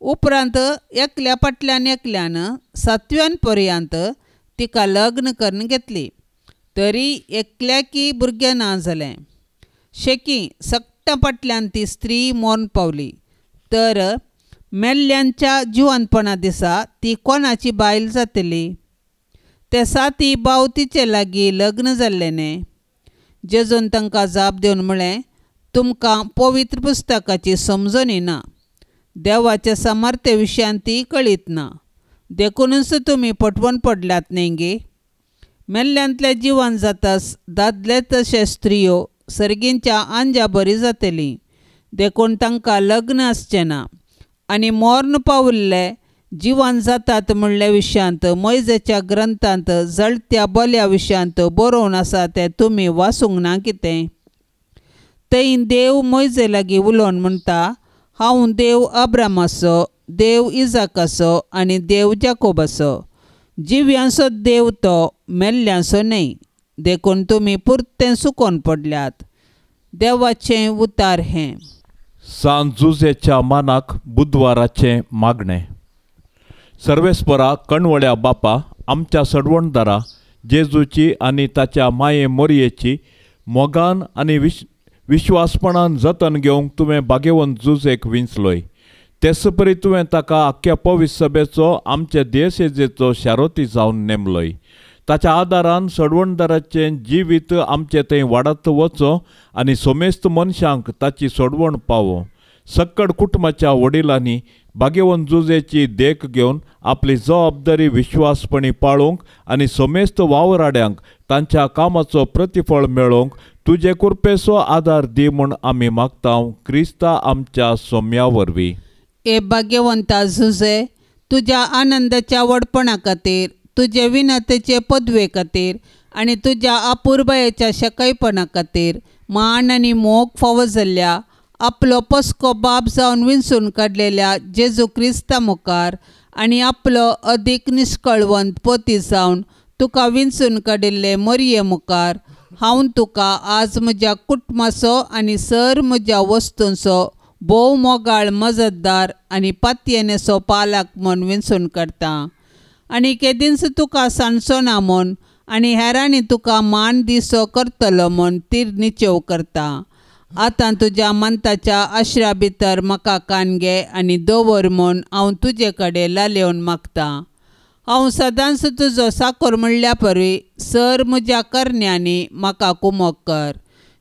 उपरांत एकल्या फाटल्यान एकल्यान 7व्यान पर्यंत तिका लग्न करून घेतली. तरी एकल्याकी भुरगें ना जालें. शेकी सक्टा फाटल्यान ती स्त्री मरण पावली. तर मेल्ल्यांच्या जिवंतपणा दिसा ती कोणाची बायल जातली? ते 7 भाव तिचे लागीं लग्न जाल्ले न्ही. जेजून तांकां जाप दिवन म्हळें, तुमकां पवित्र पुस्तकाची समजण ना. देवाच्या सामर्थ्या विशयान ती कळीत ना. देखूनच तुमी पटवून पडल्यात न्ही गे. मेल्ल्यांतले जिवन जातास दादले तशे स्त्रियो सर्गींच्या आंजा बरी जातली. देखून तांकां लग्न आसचें ना. आनी मरण पाविल्ले जिवन जातात म्हणल्या विशयांत मोइजेच्या ग्रंथांत जळत्या बोल्या विशयांत बरोवन आसा तें तुमी वाचूंक ना कितें? थंय देव मोइजे लागीं उलोवन म्हणटा, हांव देव अब्रामाचो, देव इजाकाचो आनी देव जाकोबाचो. जिव्यांचो देव तो, मेल्ल्यांचो न्हय. देखून तुमी पुर्तें सुकोवन पडल्यात. देवाचें उतार हें. सांत जुजेच्या मानाक बुधवाराचें मागणें. सर्वेस्परा कणवड्या बापा, आमच्या सडवणदारा जेजूची आनी ताच्या माये मोरयेची मोगान आनी विश्वासपणान जतन घेवंक तुवें भाग्यवंत जुजेक विंचलोय. तेच परी तुवें ताका आख्ख्या पवित्र सभेचो आमचे देशेजेचो शारोती जावन नेमलोय. ताच्या आदारान सडवणदाराचें जिवीत आमचे थंय वाडत वचो आनी सोमेस्त मनशांक ताची सोडवण पावो. सक्कड कुटुंबाच्या वडिलांनी भाग्यवंत जुजेची देख घेवन आपली जबाबदारी विश्वासपणी पाळोवंक आनी सोमेस्त वावराड्यांक तांच्या कामाचो प्रतिफळ मेळोवंक तुजे कृपेचो आदार दी म्हूण आमी मागतांव, क्रिस्ता आमच्या सोम्या वरवीं. ए भाग्यवंता जुजे, तुज्या आनंदाच्या वडपणा खातीर, तुजे विनतेचे पदवे खातीर आनी तुज्या अपुर्बायेच्या शेकायपणा खातीर मान आनी मोग फावो जाल्ल्या आपलो पस्को बाप जावन विंचून काडलेल्या जेजू क्रिस्ता मुखार आनी आपलो अदीक निश्कळवंत पोती जावन तुका विंचून काडिल्ले मोरये मुखार हांव तुका आज म्हज्या कुटुंबाचो आनी सर म्हज्या वस्तूंचो भोव मोगाळ मजतदार आनी पातयेनेचो पालक म्हूण विंचून काडटां. आनी केदींच तुका सांडचो ना म्हूण आनी हेरांनी तुका मान दिसो करतलो म्हूण ती निचेव करता. आतां तुज्या मंताच्या आश्रा भितर म्हाका कानगे आनी दवर म्हूण हांव तुजे कडेन लालेवन मागतां. हांव सदांच तुजो साकोर म्हणल्या परी सर म्हज्या करण्यांनी म्हाका कुमोग कर.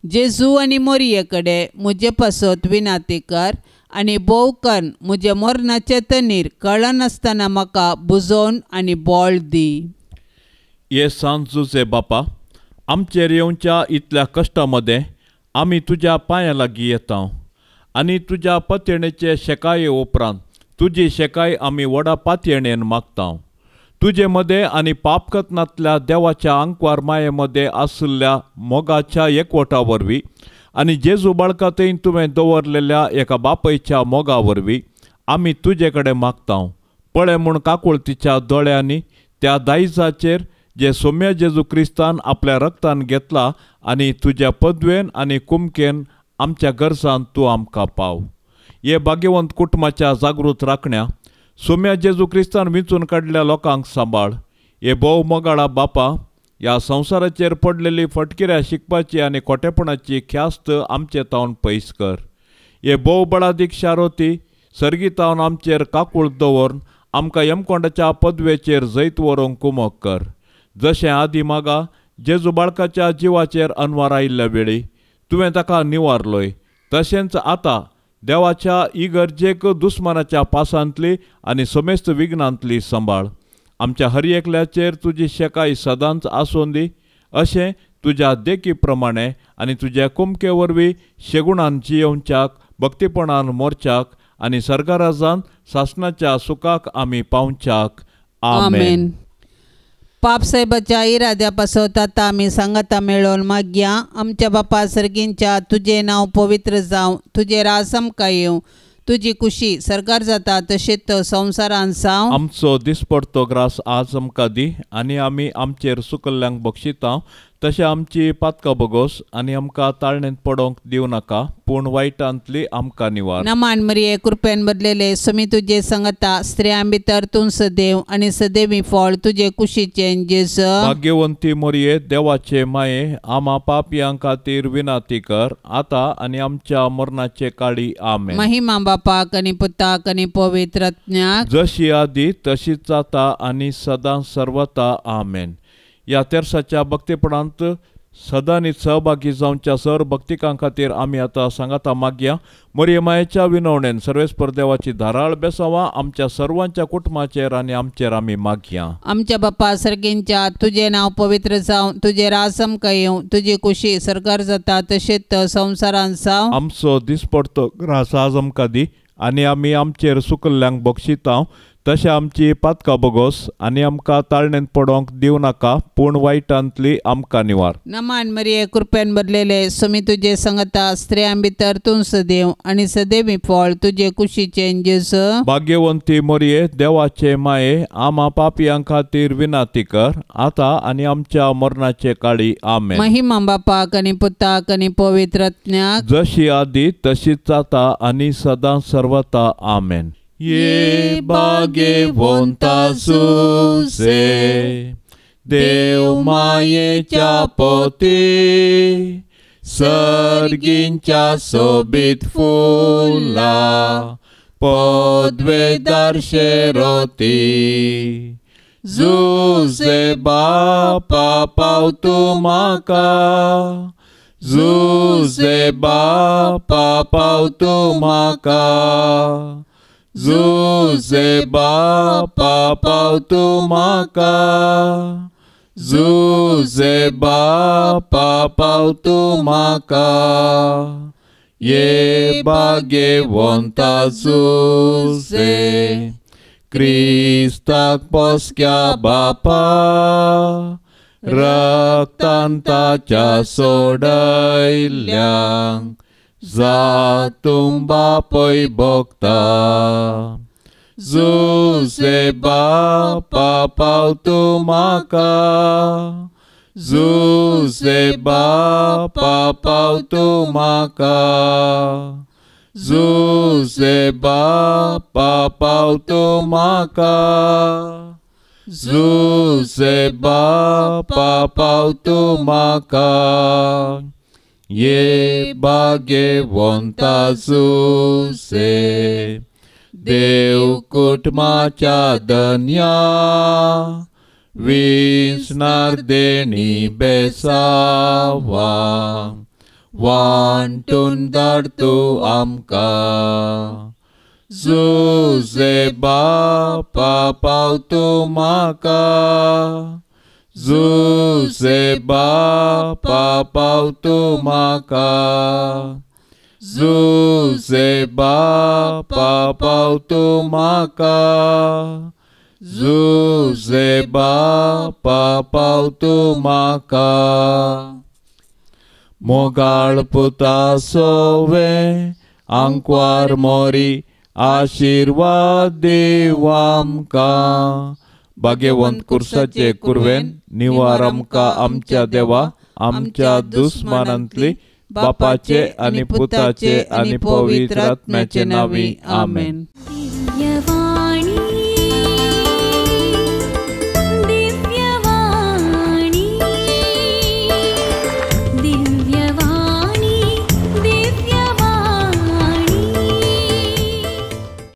जेजू आनी मोरये कडेन म्हजे पासत विनाती कर आनी भोव कन्न म्हजे मरणाचे तनीर कळनासतना म्हाका बुजोवन आनी बोळ दी. ये सांत जुजे बापा, आमचेर येवच्या इतल्या कश्टा मदें आमी तुज्या पांयां लागीं येता आनी तुज्या पतयणेचे शेकाये उपरांत तुजी शेकाय आमी व्हडा पातयणेन मागता. तुजे मदें आनी पापकतनांतल्या देवाच्या आंकवार माये मदें आशिल्ल्या मोगाच्या एकवटा वरवीं आनी जेजू बाळकातय तुवें दवरलेल्या एका बापयच्या मोगा वरवीं आमी तुजे कडेन मागता. पळय म्हूण काकूळ तिच्या दोळ्यांनी त्या दायजाचेर जे सोम्या जेजू क्रिस्तान आपल्या रक्तान घेतला आनी तुज्या पदवेन आनी कुमकेन आमच्या गरजांत तूं आमकां पाव. हे भाग्यवंत कुटुंबाच्या जागृत राखण्या सोम्या जेजू क्रिस्तान विंचून काडलेल्या लोकांक सांबाळ. हे भोव मोगाळा बापा, ह्या संवसाराचेर पडलेली फटकिऱ्या शिकपाची आनी खोटेपणाची ख्यास्त आमचे तावन पयस कर. हे भोव बळादीक शारोती सर्गीतावन आमचेर काकूळ दवरून आमकां यमकोंडाच्या पदवेचेर जैत व्हरूंक कुमोग कर. जशें आदी मागा जेजू बाळकाच्या जिवाचेर अनवार आयिल्ल्या वेळी तुवें ताका निवारलोय, तशेंच आतां देवाच्या इगर्जेक दुस्मानाच्या पासांतली आनी समेस्त विघ्नांतली सांबाळ. आमच्या हर एकल्याचेर तुजी शेकाई सदांच आसून दी अशें तुज्या देखी प्रमाणे आनी तुज्या कुमके वरवीं शेगुणान जियोवच्याक भक्तीपणान मोरच्याक आनी सर्गराजान सासणाच्या सुखाक आमी पावच्याक आमेन. पाप साहेबाच्या इराद्या पासत आतां आमी सांगाता मेळोन मागया. आमच्या बापा सर्गींच्या तुजें नांव पवित्र जावं, तुजें राज आमकां येवं, तुजी खुशी सरकार जाता तशेंच संवसारान जावं. आमचो दिसपडतो ग्रास आज आमकां दी आनी आमी आमचेर सुकल्ल्यांक बक्षिता तशें आमची पातकां बगोस आनी आमकां ताळणेंत पडोवंक दिवं नाका पूण वायटांतली आमकां निवार. नमान मरिये कृपेन बदलेले समी तुजे सांगता स्त्रियां भितर तूं सदैव आनी सदैवी फळ तुजे कुशीचें जेजू. भाग्यवंती मोरये देवाचे माये आमा पापयां खातीर विनाती कर आतां आनी आमच्या मरणाचे काळी आमेन. महिमा बापाक आनी पुताक आनी पवित्र आत्म्याक जशी आदी तशीच जाता आनी सदां सर्वता आमेन. ह्या तेर्साच्या भक्तीपणांत सदांनी सहभागी जावच्या सर भक्तिकां खातीर आमी आतां सांगाता मागया. मोरये मायेच्या विनवणेन सर्वेस्पर देवाची धाराळ बेसावां आमच्या सर्वांच्या कुटुंबाचेर आनी आमचेर आमी मागया. आमच्या बापा सर्गींच्या तुजें नांव पवित्र जावं, तुजें राज आमकां येवं, तुजी खुशी सरकार जाता तशेंच संवसारान जावं. आमचो दिसपडतो ग्रास आज आमकां दी आनी आमी आमचेर सुकल्ल्यांक बक्षिता तशें आमची पातकां बगोस आनी आमकां ताळणेंत पडोवंक दिवं नाका पूण वायटांतली आमकां निवार. नमान मरिये कृपेन बदलेले समी तुजे सांगता स्त्रियां भितर तूं सदैव आनी सदैवी फळ तुजे कुशीचें जेजू. भाग्यवंती मोरये देवाचे माये आमा पापयां खातीर विनाती कर आतां आनी आमच्या मरणाचे काळी आमेन. महिमा बापाक आनी पुताक आनी पवित्र आत्म्याक जशी आदी तशीच जाता आनी सदां सर्वता आमेन. ये भाग्यवंता सुसे देव मायेच्या पोती सर्गींच्या सोबीत फुला पदवेदार शेरोती जुसे बापा पाव तूं म्हाका जुसे बापा पाव तूं म्हाका जुसे बापा पाव तूं म्हाका जुसे बापा पाव तूं म्हाका ये भाग्यवंता जुसे क्रिस्ताक पोसक्या बापा रक्तान ताच्या सोडयल्यांक जातूं बापय भोगता जुसे बापा पाव तूं म्हाका जुसे बापा पाव तूं म्हाका जुसे बापा पाव तूं म्हाका जुसे बापा पाव तूं म्हाका ये भाग्यवंता जुसे देव कुटुंबाच्या धन्या विसणार देणी बेसावा वांटून धाड तूं आमकां जुसे बापा पाव तूं म्हाका जुसे बापा पाव तूं म्हाका जुसे बापा पाव तूं म्हाका जुसे बापा पाव तूं म्हाका मोगाळ पुता सोवे आंकवार मोरी आशीर्वाद देव आमकां भाग्यवंत कुर्साचे कुरवेन निवार आमकां आमच्या देवा आमच्या दुस्मानांतली बापाचे आनी पुताचे आनी पवित्र आत्म्याचे नांवी आमेन.